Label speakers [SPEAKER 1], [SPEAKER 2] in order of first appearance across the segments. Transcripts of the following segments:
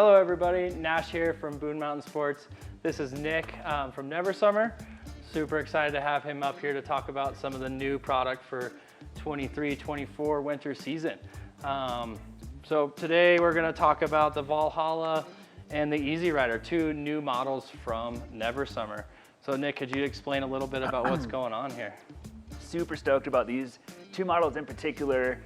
[SPEAKER 1] Hello everybody, Nash here from Boone Mountain Sports. This is Nick from Neversummer. Super excited to have him up here to talk about some of the new product for 23-24 winter season. So today we're going to talk about the Valhalla and the Easy Rider, two new models from Neversummer. So Nick, could you explain a little bit about what's going on here?
[SPEAKER 2] Super stoked about these two models in particular.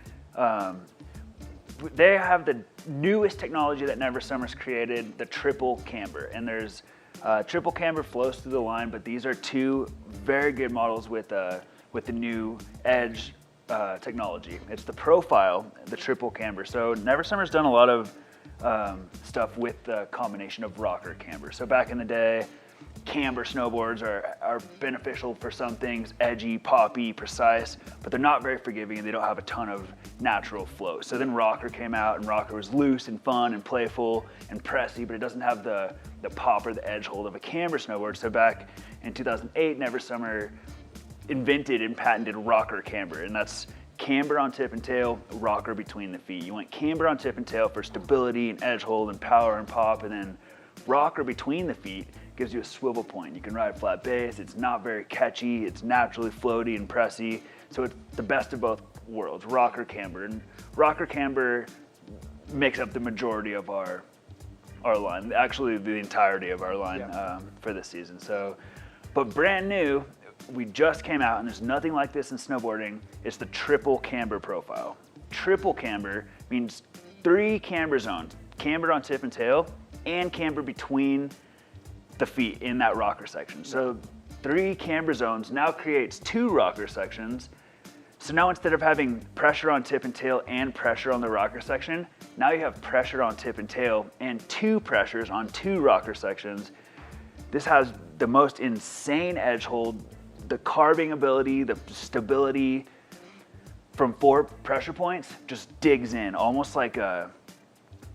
[SPEAKER 2] They have the newest technology that Neversummer's created, the triple camber. And there's triple camber flows through the line, but these are two very good models with the new edge technology. It's the profile, the triple camber. So Neversummer's done a lot of stuff with the combination of rocker camber. So back in the day, camber snowboards are beneficial for some things, edgy, poppy, precise, but they're not very forgiving and they don't have a ton of natural flow. So then rocker came out, and rocker was loose and fun and playful and pressy, but it doesn't have the pop or the edge hold of a camber snowboard. So back in 2008, Neversummer invented and patented rocker camber, and that's camber on tip and tail, rocker between the feet. You want camber on tip and tail for stability and edge hold and power and pop, and then rocker between the feet gives you a swivel point. You can ride flat base. It's not very catchy. It's naturally floaty and pressy. So it's the best of both worlds, rocker camber. And rocker camber makes up the majority of our line, actually the entirety of our line for this season. So, but brand new, we just came out, and there's nothing like this in snowboarding. It's the triple camber profile. Triple camber means 3 camber zones, camber on tip and tail, and camber between the feet in that rocker section. So 3 camber zones now creates 2 rocker sections. So now instead of having pressure on tip and tail and pressure on the rocker section, now you have pressure on tip and tail and 2 pressures on 2 rocker sections. This has the most insane edge hold, the carving ability, the stability from 4 pressure points just digs in, almost like a,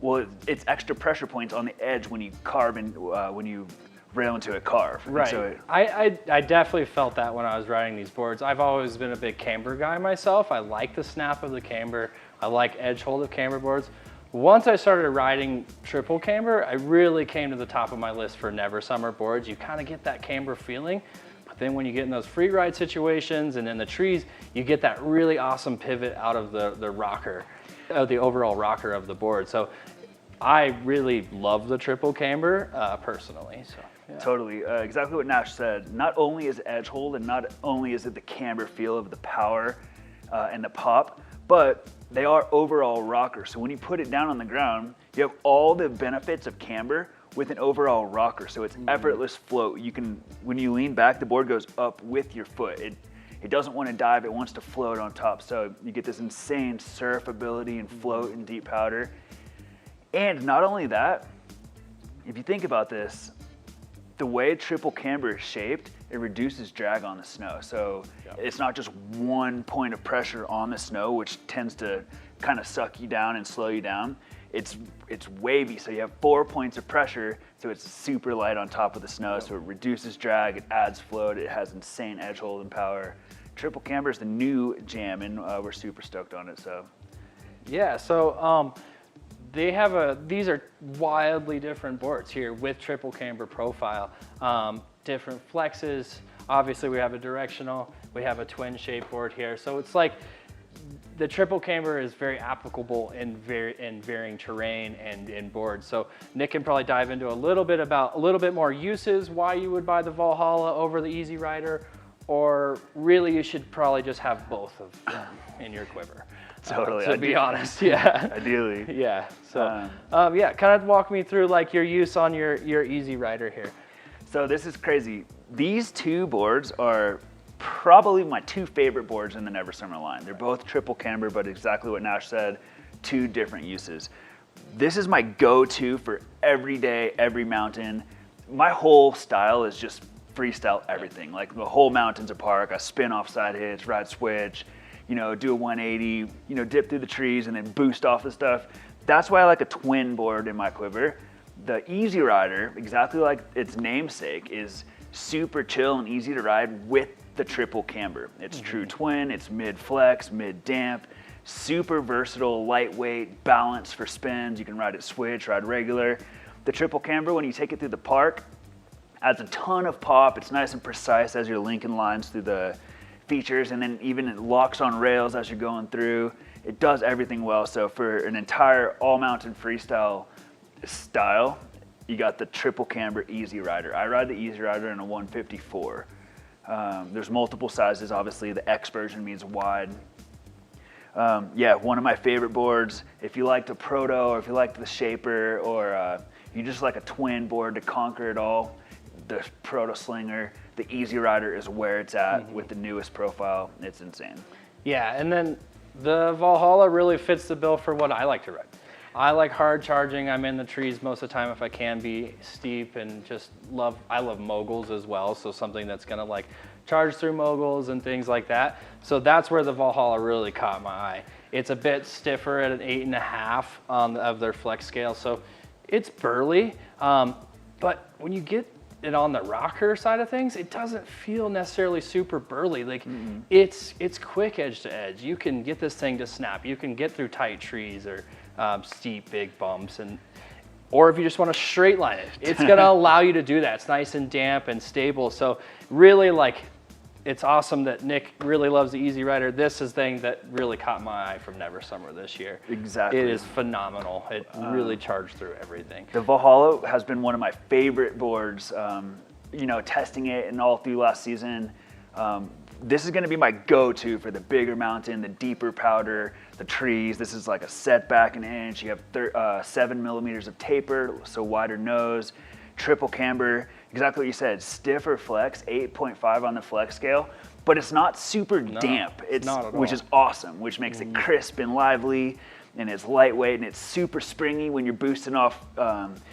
[SPEAKER 2] well, it's extra pressure points on the edge when you carve and when you rail into a carve.
[SPEAKER 1] Right.
[SPEAKER 2] So
[SPEAKER 1] I definitely felt that when I was riding these boards. I've always been a big camber guy myself. I like the snap of the camber. I like edge hold of camber boards. Once I started riding triple camber, I really came to the top of my list for Neversummer boards. You kind of get that camber feeling, but then when you get in those free ride situations and in the trees, you get that really awesome pivot out of the rocker, the overall rocker of the board. So I really love the triple camber personally. So. Yeah.
[SPEAKER 2] Totally, exactly what Nash said. Not only is it edge hold, and not only is it the camber feel of the power and the pop, but they are overall rocker. So when you put it down on the ground, you have all the benefits of camber with an overall rocker. So it's effortless float. You can, when you lean back, the board goes up with your foot. It doesn't want to dive, it wants to float on top. So you get this insane surf ability and float and deep powder. And not only that, if you think about this, the way triple camber is shaped, it reduces drag on the snow. So it's not just one point of pressure on the snow, which tends to kind of suck you down and slow you down. It's wavy, so you have 4 points of pressure, so it's super light on top of the snow, so it reduces drag, it adds float, it has insane edge hold and power. Triple camber is the new jam, and we're super stoked on it. So
[SPEAKER 1] yeah, so they have these are wildly different boards here with triple camber profile. Different flexes. Obviously we have a directional, we have a twin shape board here. So it's like the triple camber is very applicable in varying terrain and in boards. So Nick can probably dive into a little bit more uses, why you would buy the Valhalla over the Easy Rider, or really you should probably just have both of them in your quiver.
[SPEAKER 2] Totally.
[SPEAKER 1] To be honest, yeah.
[SPEAKER 2] Ideally.
[SPEAKER 1] Yeah. So, yeah, kind of walk me through like your use on your Easy Rider here.
[SPEAKER 2] So this is crazy. These 2 boards are probably my 2 favorite boards in the Neversummer line. They're both triple camber, but exactly what Nash said, 2 different uses. This is my go-to for every day, every mountain. My whole style is just freestyle everything. Like the whole mountain's a park. I spin off side hits, ride switch, you know, do a 180, you know, dip through the trees and then boost off the stuff. That's why I like a twin board in my quiver. The Easy Rider, exactly like its namesake, is super chill and easy to ride with the triple camber. It's true twin, it's mid flex, mid damp, super versatile, lightweight, balanced for spins. You can ride it switch, ride regular. The triple camber, when you take it through the park, adds a ton of pop. It's nice and precise as you're linking lines through the features, and then even it locks on rails as you're going through. It does everything well. So for an entire all-mountain freestyle style, you got the triple camber Easy Rider. I ride the Easy Rider in a 154. There's multiple sizes. Obviously, the X version means wide. Yeah, one of my favorite boards. If you like the Proto, or if you like the Shaper, or you just like a twin board to conquer it all, the Proto Slinger, the Easy Rider is where it's at with the newest profile. It's insane.
[SPEAKER 1] Yeah, and then the Valhalla really fits the bill for what I like to ride. I like hard charging. I'm in the trees most of the time if I can be steep, and just I love moguls as well. So something that's gonna like charge through moguls and things like that. So that's where the Valhalla really caught my eye. It's a bit stiffer at an 8.5 of their flex scale. So it's burly, but when you get it on the rocker side of things, it doesn't feel necessarily super burly. Like it's quick edge to edge. You can get this thing to snap. You can get through tight trees or steep big bumps, or if you just want to straight line it, it's gonna allow you to do that. It's nice and damp and stable. So really, like, it's awesome that Nick really loves the Easy Rider. This is the thing that really caught my eye from Neversummer this year.
[SPEAKER 2] Exactly.
[SPEAKER 1] It is phenomenal. It really charged through everything.
[SPEAKER 2] The Valhalla has been one of my favorite boards, you know, testing it and all through last season. This is gonna be my go-to for the bigger mountain, the deeper powder, the trees. This is like a setback an inch. You have 7 millimeters of taper, so wider nose, triple camber, exactly what you said, stiffer flex, 8.5 on the flex scale, but it's not super damp. It's
[SPEAKER 1] not at all.
[SPEAKER 2] Which is awesome, which makes it crisp and lively, and it's lightweight, and it's super springy when you're boosting off,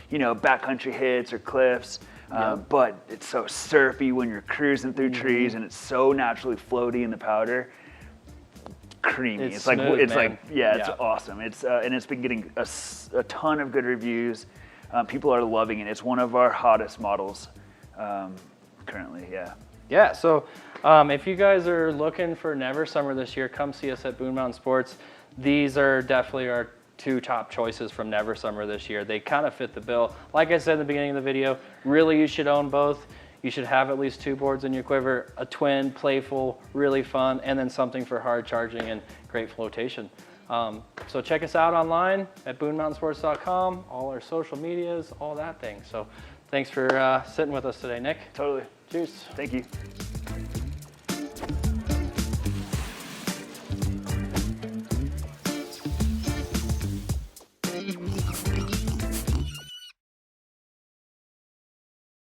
[SPEAKER 2] you know, backcountry hits or cliffs. But it's so surfy when you're cruising through trees, and it's so naturally floaty in the powder. Creamy. It's
[SPEAKER 1] smooth,
[SPEAKER 2] like it's
[SPEAKER 1] man.
[SPEAKER 2] like it's awesome. It's and it's been getting a ton of good reviews. People are loving it. It's one of our hottest models currently.
[SPEAKER 1] Yeah, so if you guys are looking for Neversummer this year, come see us at Boone Mountain Sports. These are definitely our 2 top choices from Neversummer this year. They kind of fit the bill. Like I said in the beginning of the video, really you should own both. You should have at least 2 boards in your quiver, a twin, playful, really fun, and then something for hard charging and great flotation. So check us out online at boonemountainsports.com, all our social medias, all that thing. So thanks for sitting with us today, Nick.
[SPEAKER 2] Totally.
[SPEAKER 1] Cheers.
[SPEAKER 2] Thank you.